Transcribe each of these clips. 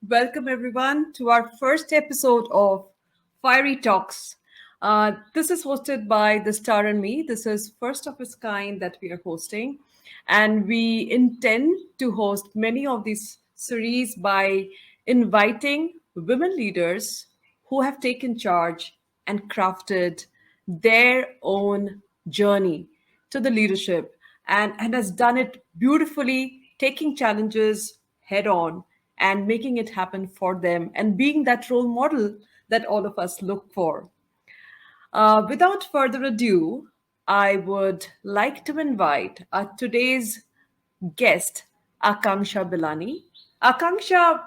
Welcome everyone to our first episode of Fiery Talks. This is hosted by the Star and me. This is first of its kind that we are hosting, and we intend to host many of these series by inviting women leaders who have taken charge and crafted their own journey to the leadership and has done it beautifully, taking challenges head on and making it happen for them and being that role model that all of us look for. Without further ado, I would like to invite today's guest, Akanksha Bilani. Akanksha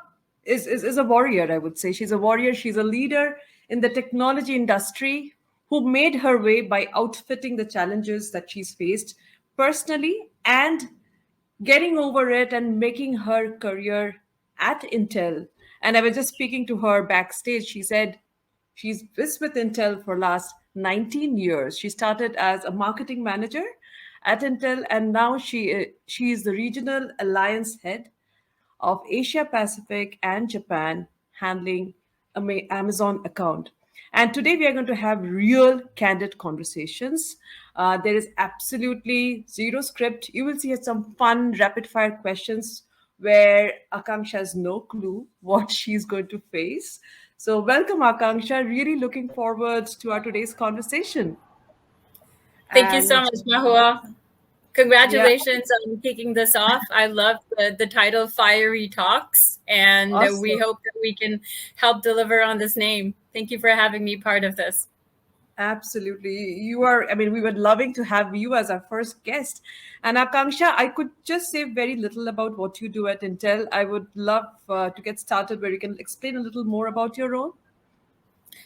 is a warrior, I would say. She's a warrior, she's a leader in the technology industry who made her way by outfitting the challenges that she's faced personally and getting over it and making her career at Intel. And I was just speaking to her backstage. She said she's with Intel for last 19 years. She started as a marketing manager at Intel, and now she is the regional alliance head of Asia Pacific and Japan, handling Amazon account. And today we are going to have real candid conversations. There is absolutely zero script. You will see some fun rapid fire questions where Akanksha has no clue what she's going to face. So, welcome, Akanksha. Really looking forward to our today's conversation. Thank you so And much, Mahua. yeah, Congratulations on kicking this off. I love the title Fiery Talks, and we awesome. hope that we can help deliver on this name. Thank you for having me part of this. Absolutely. You are, I mean, we were loving to have you as our first guest. And Akanksha, I could just say very little about what you do at Intel. I would love to get started where you can explain a little more about your role.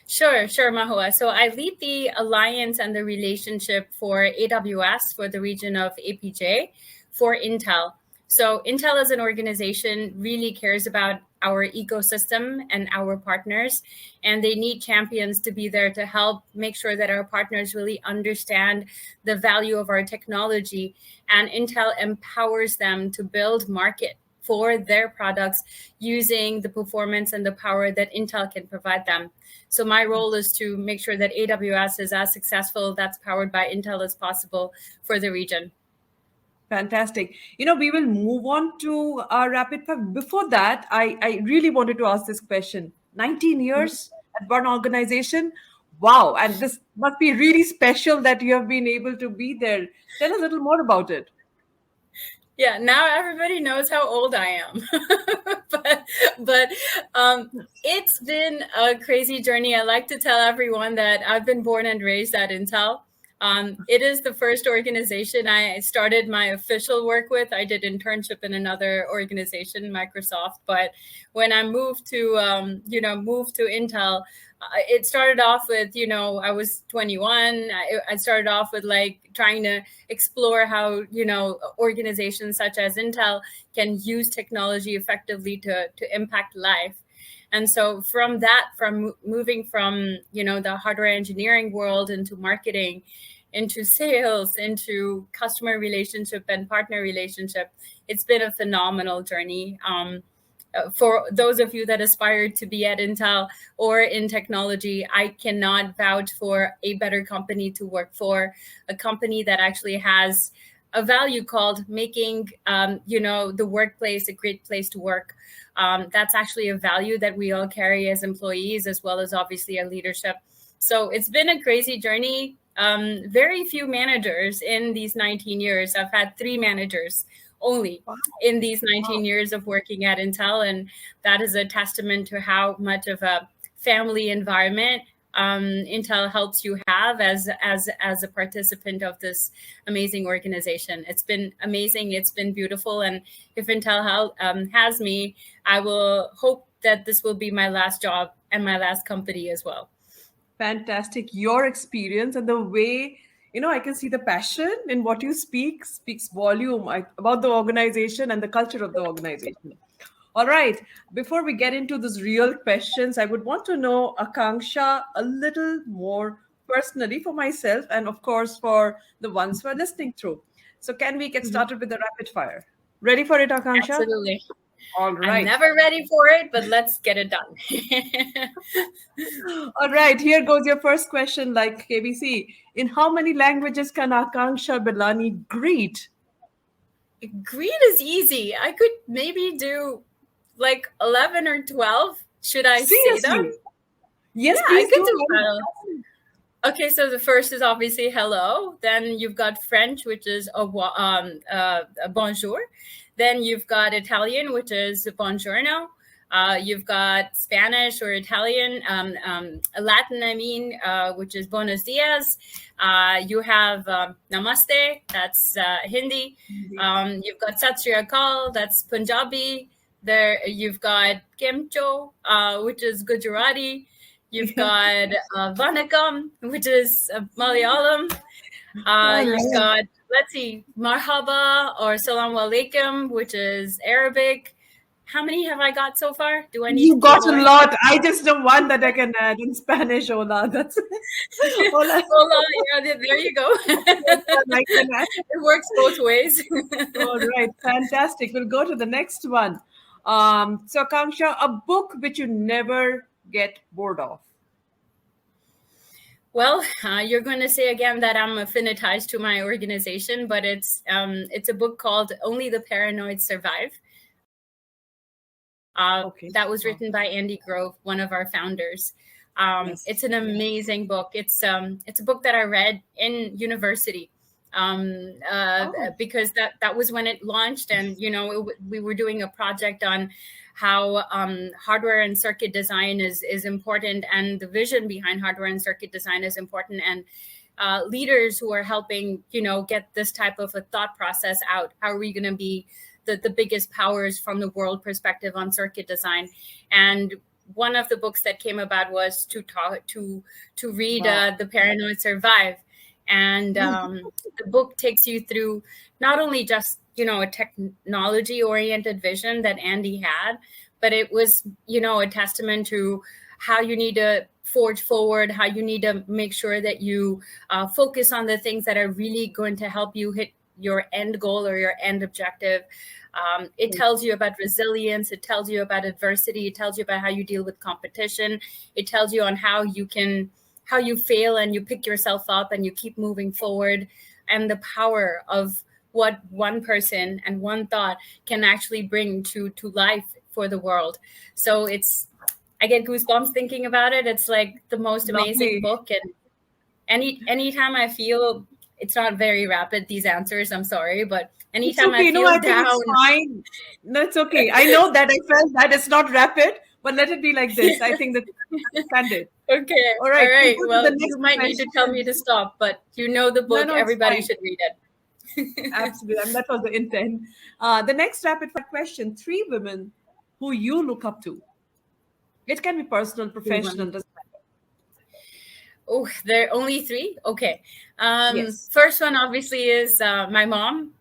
Sure, Mahua. So I lead the alliance and the relationship for AWS for the region of APJ for Intel. So Intel as an organization really cares about our ecosystem and our partners, and they need champions to be there to help make sure that our partners really understand the value of our technology, and Intel empowers them to build market for their products using the performance and the power that Intel can provide them. So my role is to make sure that AWS is as successful, that's powered by Intel, as possible for the region. Fantastic. We will move on to our rapid fire. Before that, I really wanted to ask this question. 19 years at one organization. Wow. And this must be really special that you have been able to be there. Tell us a little more about it. Yeah, now everybody knows how old I am. but it's been a crazy journey. I like to tell everyone that I've been born and raised at Intel. It is the first organization I started my official work with. I did internship in another organization, Microsoft. But when I moved to Intel, it started off with, I was 21. I started off with like trying to explore how, organizations such as Intel can use technology effectively to impact life. And so from moving from, the hardware engineering world into marketing, into sales, into customer relationship and partner relationship, it's been a phenomenal journey. For those of you that aspire to be at Intel or in technology, I cannot vouch for a better company to work for, a company that actually has a value called making, the workplace a great place to work. That's actually a value that we all carry as employees, as well as obviously our leadership. So it's been a crazy journey. Very few managers in these 19 years. I've had 3 managers only Wow. in these 19 years of working at Intel. And that is a testament to how much of a family environment Intel helps you have as a participant of this amazing organization. It's been amazing. It's been beautiful. And if Intel has me, I will hope that this will be my last job and my last company as well. Fantastic. Your experience and the way, I can see the passion in what you speaks volume about the organization and the culture of the organization. All right. Before we get into these real questions, I would want to know Akanksha a little more personally for myself and, of course, for the ones who are listening through. So, can we get Mhm. started with the rapid fire? Ready for it, Akanksha? Absolutely. All I'm right. never ready for it, but let's get it done. All right. Here goes your first question, like KBC. In how many languages can Akanksha Bilani greet? Green is easy. I could maybe do like 11 or 12. Should I say them? Seriously? Yeah, Yes, I please could go do ahead. that. Okay, so the first is obviously hello. Then you've got French, which is a bonjour. Then you've got Italian, which is buongiorno. You've got Spanish or Italian, Latin, which is buenos dias. You have namaste, that's Hindi. You've got sat sri akal, that's Punjabi. There, you've got kemcho, which is Gujarati. You've Yeah. got Vanakam, which is Malayalam. All You've right. got, let's see, Marhaba or Salam Alaikum, which is Arabic. How many have I got so far? Do I need to You keep got a going? lot. I just know one that I can add in Spanish. Hola. That's hola. Hola, yeah, there you go. I can add. It works both ways. All right. Fantastic. We'll go to the next one. So, Kangsha, a book which you never get bored of. Well, you're going to say again that I'm affinitized to my organization, but it's a book called Only the Paranoid Survive. Okay. That was Wow. written by Andy Grove, one of our founders. Yes. It's an amazing book. It's a book that I read in university Oh, because that was when it launched, and we were doing a project on how hardware and circuit design is important, and the vision behind hardware and circuit design is important, and leaders who are helping get this type of a thought process out. How are we going to be the biggest powers from the world perspective on circuit design? And one of the books that came about was to read wow. The Paranoid Survive. And the book takes you through not only just a technology oriented vision that Andy had, but it was a testament to how you need to forge forward, how you need to make sure that you focus on the things that are really going to help you hit your end goal or your end objective. It tells you about resilience. It tells you about adversity. It tells you about how you deal with competition. It tells you on how you fail and you pick yourself up and you keep moving forward, and the power of what one person and one thought can actually bring to life for the world. So I get goosebumps thinking about it. It's like the most amazing Lovely. book. And anytime I feel, it's not very rapid, these answers, I'm sorry, but It's anytime I okay. No, feel I think down. it's fine. No, it's okay. I know that I felt that it's not rapid, but let it be like this. I think that I understand it. Okay, All all right. We'll right, go to well, the you next might need to tell me question. to stop, but the No, book, no, it's everybody fine. should read it. Absolutely. And that was the intent. The next rapid fire question: three women who you look up to. It can be personal, professional, doesn't matter. Oh, there are only three? Okay. Yes. First one obviously is my mom.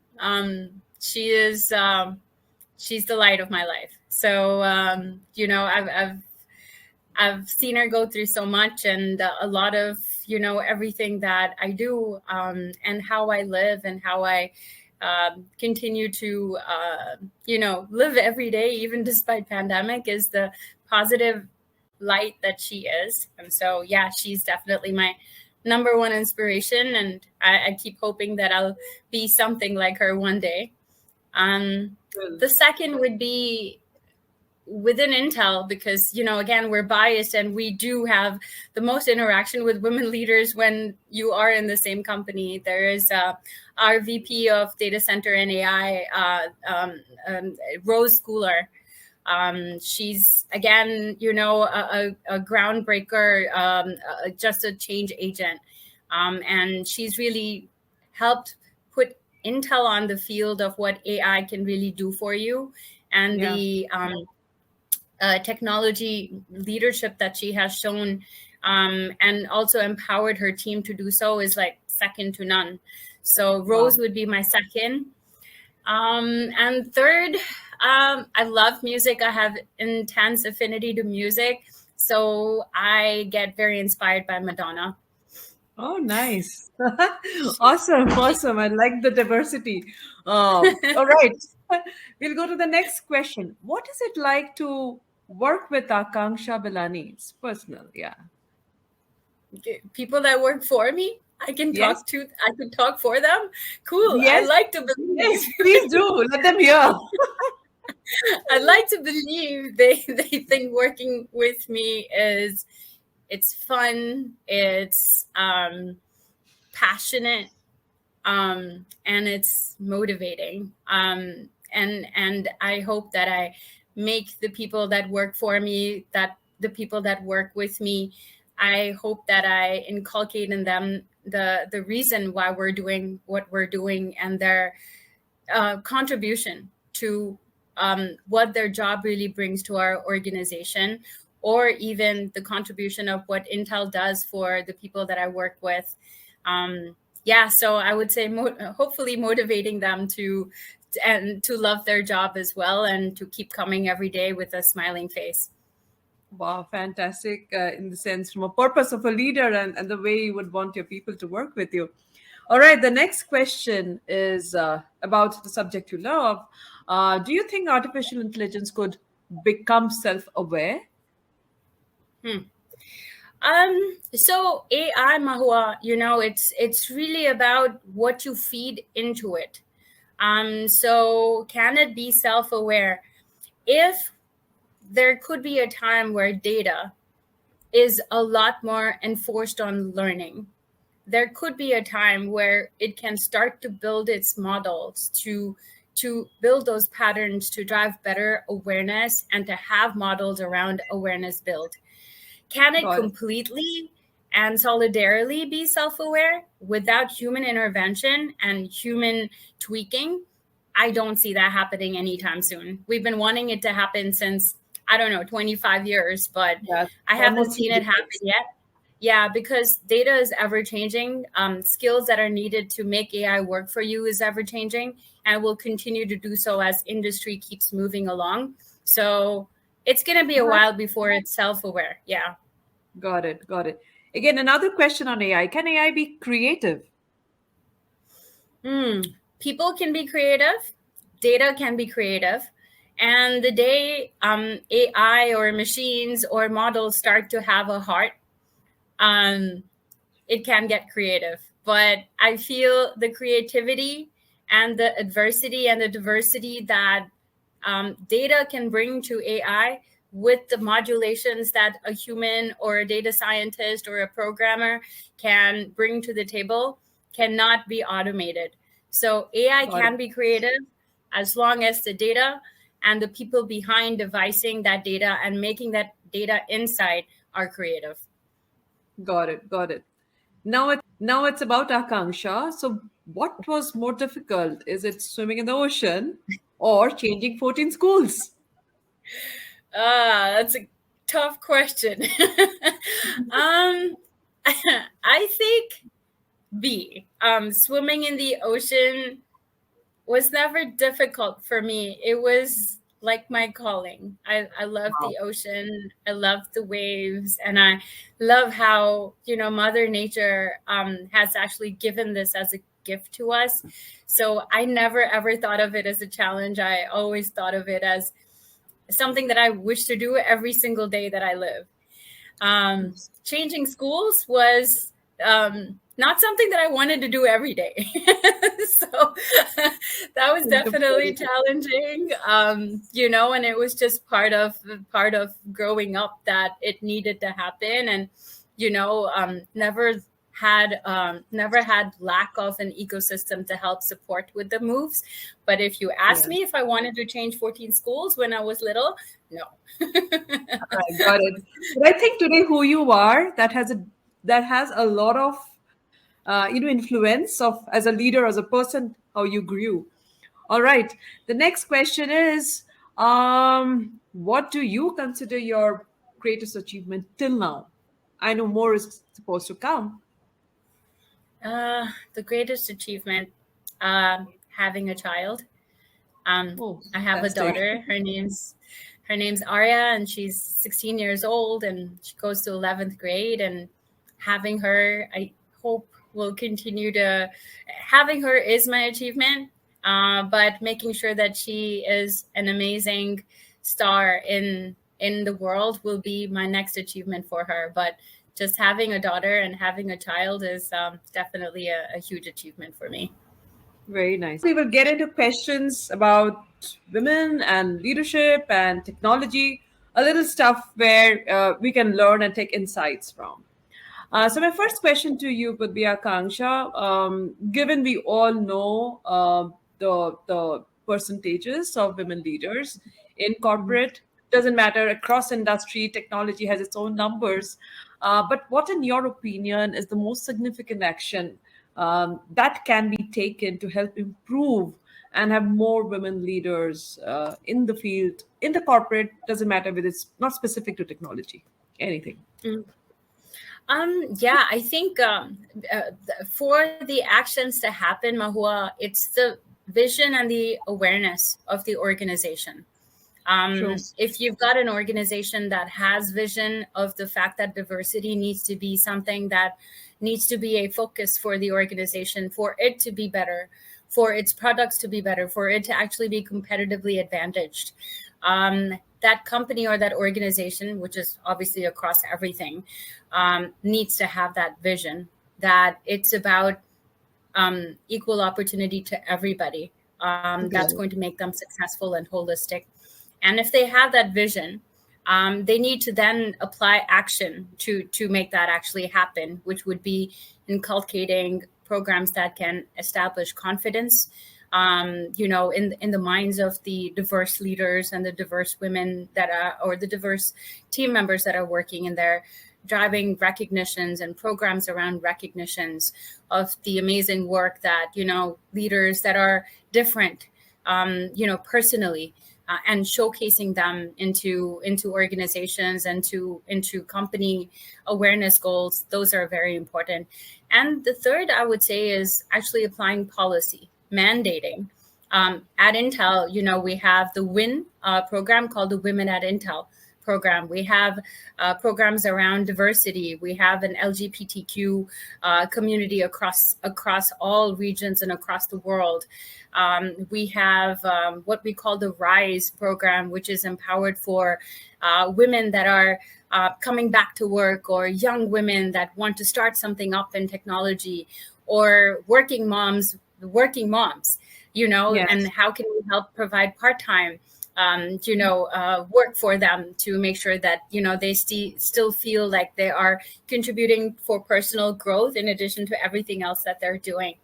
She is she's the light of my life. So I've seen her go through so much, and a lot of everything that I do, and how I live and how I continue to live every day, even despite pandemic, is the positive light that she is. And so yeah, she's definitely my number one inspiration, and I keep hoping that I'll be something like her one day. um, Well, the second would be within Intel, because again, we're biased and we do have the most interaction with women leaders when you are in the same company. There is our VP of data center and AI, Rose Schooler. She's again a groundbreaker, just a change agent, and she's really helped put Intel on the field of what AI can really do for you, and yeah. the technology leadership that she has shown, and also empowered her team to do so, is like second to none. So Wow. Rose would be my second. And third, I love music. I have intense affinity to music. So I get very inspired by Madonna. Oh, nice. She's Awesome. she Awesome. I like the diversity. All right. We'll go to the next question. What is it like to work with Akanksha Bilani? It's personal, yeah. People that work for me, Yes, I can talk for them. Cool. I yes, like to yes. believe. Please do let them hear. I like to believe they think working with me is it's fun, it's passionate, and it's motivating. And I hope that I make the people that work for me, that the people that work with me, I hope that I inculcate in them the reason why we're doing what we're doing, and their contribution to what their job really brings to our organization, or even the contribution of what Intel does for the people that I work with. Yeah, so I would say hopefully motivating them and to love their job as well, and to keep coming every day with a smiling face. Wow, fantastic in the sense from a purpose of a leader and the way you would want your people to work with you. All right, the next question is about the subject you love. Do you think artificial intelligence could become self aware? Hmm. So AI, Mahua, it's really about what you feed into it. So can it be self-aware? If there could be a time where data is a lot more enforced on learning, there could be a time where it can start to build its models to build those patterns to drive better awareness, and to have models around awareness build. Can it Got it. completely and solidarily be self-aware without human intervention and human tweaking? I don't see that happening anytime soon. We've been wanting it to happen since, I don't know, 25 years, but Yes, I haven't almost seen three it happen decades. yet. Yeah, because data is ever changing. Skills that are needed to make AI work for you is ever changing, and will continue to do so as industry keeps moving along. So it's going to be a while before it's self-aware. Yeah. Got it. Got it. Again, another question on AI. Can AI be creative? Hmm. People can be creative, data can be creative, and the day AI or machines or models start to have a heart, um, it can get creative. But I feel the creativity and the adversity and the diversity that data can bring to AI, with the modulations that a human or a data scientist or a programmer can bring to the table, cannot be automated. So AI Got it. can be creative as long as the data and the people behind devising that data and making that data insight are creative. Got it. Got it. Now it's about Akanksha. So, what was more difficult? Is it swimming in the ocean or changing 14 schools? That's a tough question. um, I think B. Swimming in the ocean was never difficult for me. It was like my calling. I love Wow. the ocean. I love the waves. And I love how, Mother Nature has actually given this as a gift to us. So I never ever thought of it as a challenge. I always thought of it as something that I wish to do every single day that I live. Changing schools was not something that I wanted to do every day. So that was definitely challenging, and it was just part of growing up that it needed to happen. And never had lack of an ecosystem to help support with the moves. But if you asked Yeah, me if I wanted to change 14 schools when I was little, no. I got it. But I think today who you are, that has a lot of influence of as a leader, as a person, how you grew. All right. The next question is, what do you consider your greatest achievement till now? I know more is supposed to come. The greatest achievement, having a child. Oh, I have a fantastic. daughter. Her name's Arya, and she's 16 years old, and she goes to 11th grade. And having her, I hope will continue to. Having her is my achievement. but making sure that she is an amazing star in the world will be my next achievement for her. But just having a daughter and having a child is definitely a huge achievement for me. Very nice. We will get into questions about women and leadership and technology, a little stuff where we can learn and take insights from. So my first question to you would be Akanksha. Given we all know the percentages of women leaders in corporate, doesn't matter across industry, technology has its own numbers. But what, in your opinion, is the most significant action that can be taken to help improve and have more women leaders in the field, in the corporate? Doesn't matter whether it's not specific to technology, anything. Mm. Yeah, I think for the actions to happen, Mahua, it's the vision and the awareness of the organization. True. If you've got an organization that has vision of the fact that diversity needs to be something that needs to be a focus for the organization, for it to be better, for its products to be better, for it to actually be competitively advantaged, that company or that organization, which is obviously across everything, needs to have that vision that it's about equal opportunity to everybody. That's Right. going to make them successful and holistic. And if they have that vision, they need to then apply action to make that actually happen, which would be inculcating programs that can establish confidence, in the minds of the diverse leaders and the diverse women that are, or the diverse team members that are working in there, driving recognitions and programs around recognitions of the amazing work that, leaders that are different, personally, and showcasing them into organizations and into company awareness goals. Those are very important. And the third, I would say, is actually applying policy, mandating. At Intel, we have the WIN program called the Women at Intel program. We have programs around diversity. We have an LGBTQ community across all regions and across the world. We have what we call the RISE program, which is empowered for women that are coming back to work, or young women that want to start something up in technology, or working moms, and Yes. how can we help provide part-time work for them to make sure that they still feel like they are contributing for personal growth in addition to everything else that they're doing.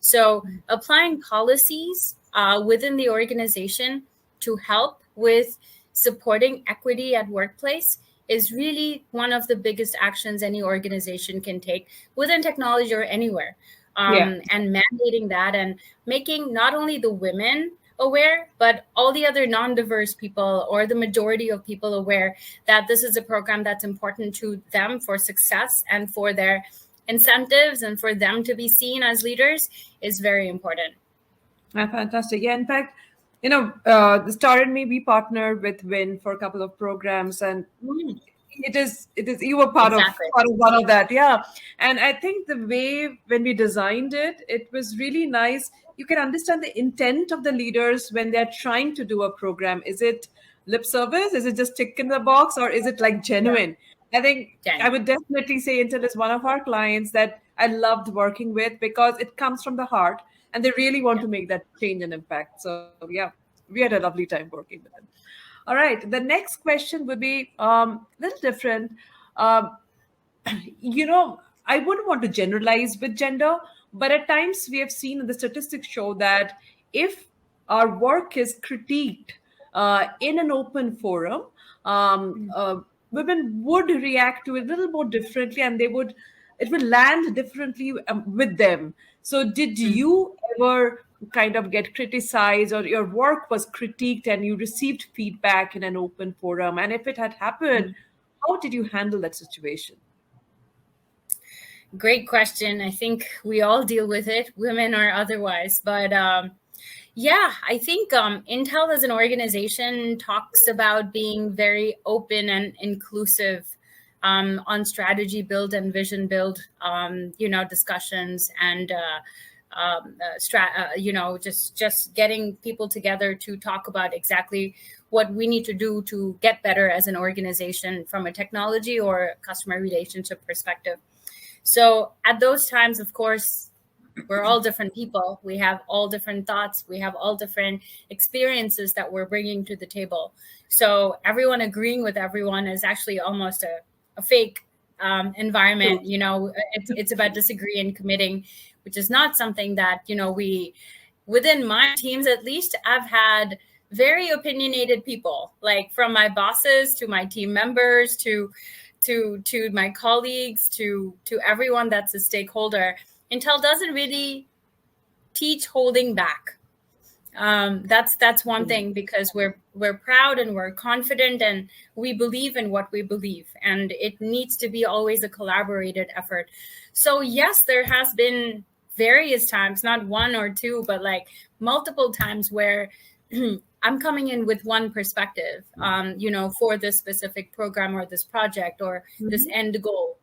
So applying policies within the organization to help with supporting equity at workplace is really one of the biggest actions any organization can take within technology or anywhere. Yeah. And mandating that and making not only the women aware, but all the other non-diverse people or the majority of people aware that this is a program that's important to them for success and for their incentives and for them to be seen as leaders is very important. Fantastic. Yeah, in fact, the Star and Me, we partner with Win for a couple of programs, and Mm, it is you were part of exactly. one of that, yeah. And I think the way when we designed it, it was really nice. You can understand the intent of the leaders when they're trying to do a program. Is it lip service? Is it just tick in the box, or is it like Yeah. genuine? I think I Jen. would definitely say Intel is one of our clients that I loved working with because it comes from the heart and they really want Yeah. to make that change and impact. So yeah, we had a lovely time working with them. All right, the next question would be a little different. Um, I wouldn't want to generalize with gender, but at times we have seen the statistics show that if our work is critiqued in an open forum, um, Mm, uh, women would react to it a little more differently, and it would land differently with them. So, did mm, you ever kind of get criticized, or your work was critiqued and you received feedback in an open forum? And if it had happened, mm. how did you handle that situation? Great question. I think we all deal with it, women or otherwise. But yeah, I think Intel as an organization talks about being very open and inclusive on strategy build and vision build, discussions and just getting people together to talk about exactly what we need to do to get better as an organization from a technology or customer relationship perspective. So at those times, of course, we're all different people. We have all different thoughts. We have all different experiences that we're bringing to the table. So everyone agreeing with everyone is actually almost a fake environment. True. It's about disagreeing and committing, which is not something that, we, within my teams at least, I've had very opinionated people, like from my bosses to my team members to my colleagues to everyone that's a stakeholder. Intel doesn't really teach holding back. That's one thing, because we're proud and we're confident and we believe in what we believe, and it needs to be always a collaborated effort. So yes, there has been various times, not one or two, but like multiple times where I'm coming in with one perspective, for this specific program or this project or this end goal.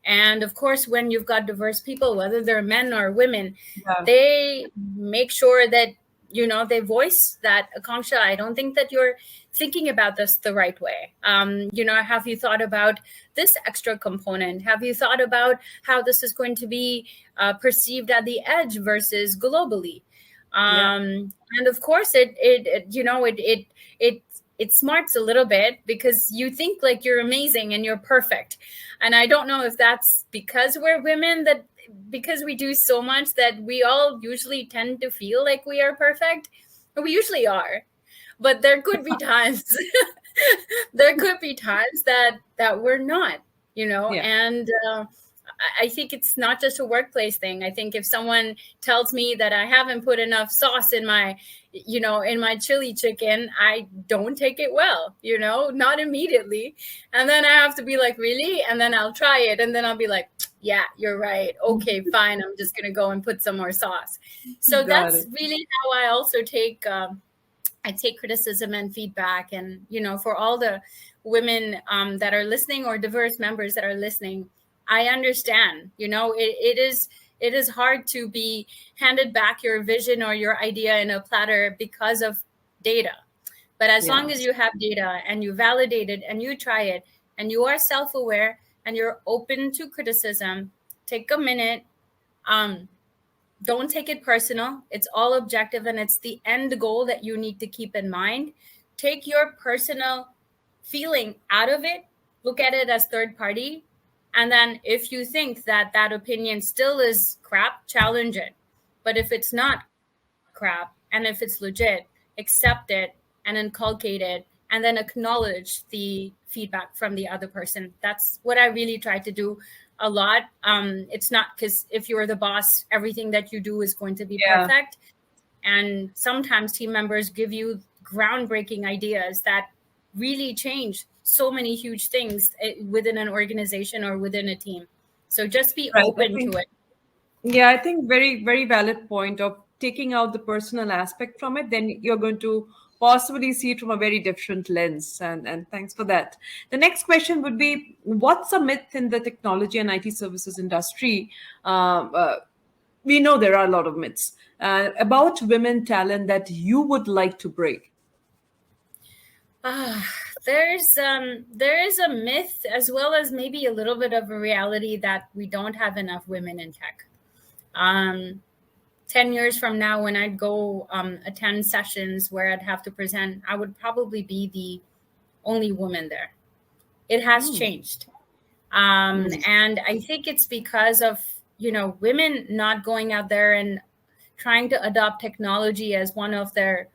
And of course, when you've got diverse people, whether they're men or women, Yeah. they make sure that, they voice that, Akanksha, I don't think that you're thinking about this the right way. Have you thought about this extra component? Have you thought about how this is going to be perceived at the edge versus globally? Yeah. And of course, it smarts a little bit, because you think like you're amazing and you're perfect. And I don't know if that's because we're women, that because we do so much that we all usually tend to feel like we are perfect. We usually are, but there could be times there could be times that we're not, Yeah. and I think it's not just a workplace thing. I think if someone tells me that I haven't put enough sauce in my, in my chili chicken, I don't take it well, not immediately. And then I have to be like, really? And then I'll try it. And then I'll be like, yeah, you're right. Okay, fine. I'm just going to go and put some more sauce. So Got that's it. really how I also take, I take criticism and feedback. And, for all the women that are listening, or diverse members that are listening, I understand, it is hard to be handed back your vision or your idea in a platter because of data. But as long Yeah. as you have data and you validate it and you try it and you are self-aware and you're open to criticism, take a minute. Don't take it personal. It's all objective, and it's the end goal that you need to keep in mind. Take your personal feeling out of it. Look at it as third party. And then if you think that that opinion still is crap, challenge it. But if it's not crap and if it's legit, accept it and inculcate it, and then acknowledge the feedback from the other person. That's what I really try to do a lot. It's not because if you're the boss, everything that you do is going to be Yeah. perfect. And sometimes team members give you groundbreaking ideas that really change so many huge things within an organization or within a team. So just be Right. I open to think, it. yeah, I think very, very valid point of taking out the personal aspect from it, then you're going to possibly see it from a very different lens. And thanks for that. The next question would be, what's a myth in the technology and IT services industry? We know there are a lot of myths about women talent that you would like to break. Ah, there is a myth, as well as maybe a little bit of a reality, that we don't have enough women in tech. 10 years from now, when I'd go attend sessions where I'd have to present, I would probably be the only woman there. It has Hmm. changed. And I think it's because of, women not going out there and trying to adopt technology as one of their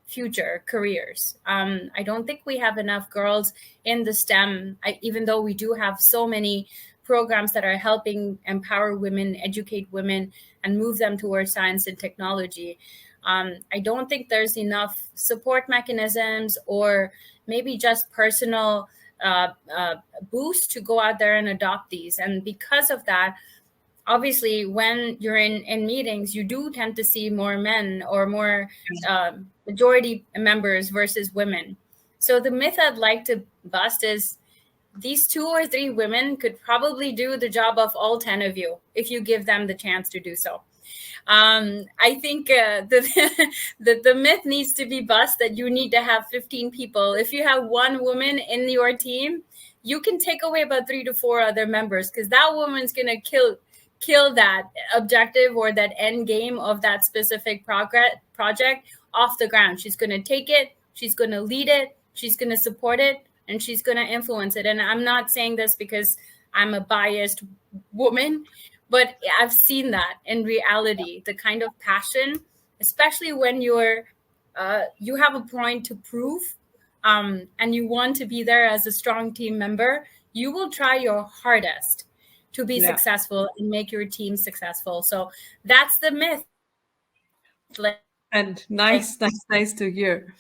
future careers. I don't think we have enough girls in the STEM, even though we do have so many programs that are helping empower women, educate women, and move them towards science and technology. I don't think there's enough support mechanisms, or maybe just personal boost to go out there and adopt these. And because of that, obviously, when you're in meetings, you do tend to see more men or more majority members versus women. So the myth I'd like to bust is these 2 or 3 women could probably do the job of all 10 of you if you give them the chance to do so. I think the myth needs to be bust that you need to have 15 people. If you have one woman in your team, you can take away about 3 to 4 other members, because that woman's gonna kill that objective or that end game of that specific project off the ground. She's going to take it, she's going to lead it, she's going to support it, and she's going to influence it. And I'm not saying this because I'm a biased woman, but I've seen that in reality, the kind of passion, especially when you have a point to prove, and you want to be there as a strong team member, you will try your hardest to be Yeah. successful and make your team successful. So that's the myth. Like, And nice to hear.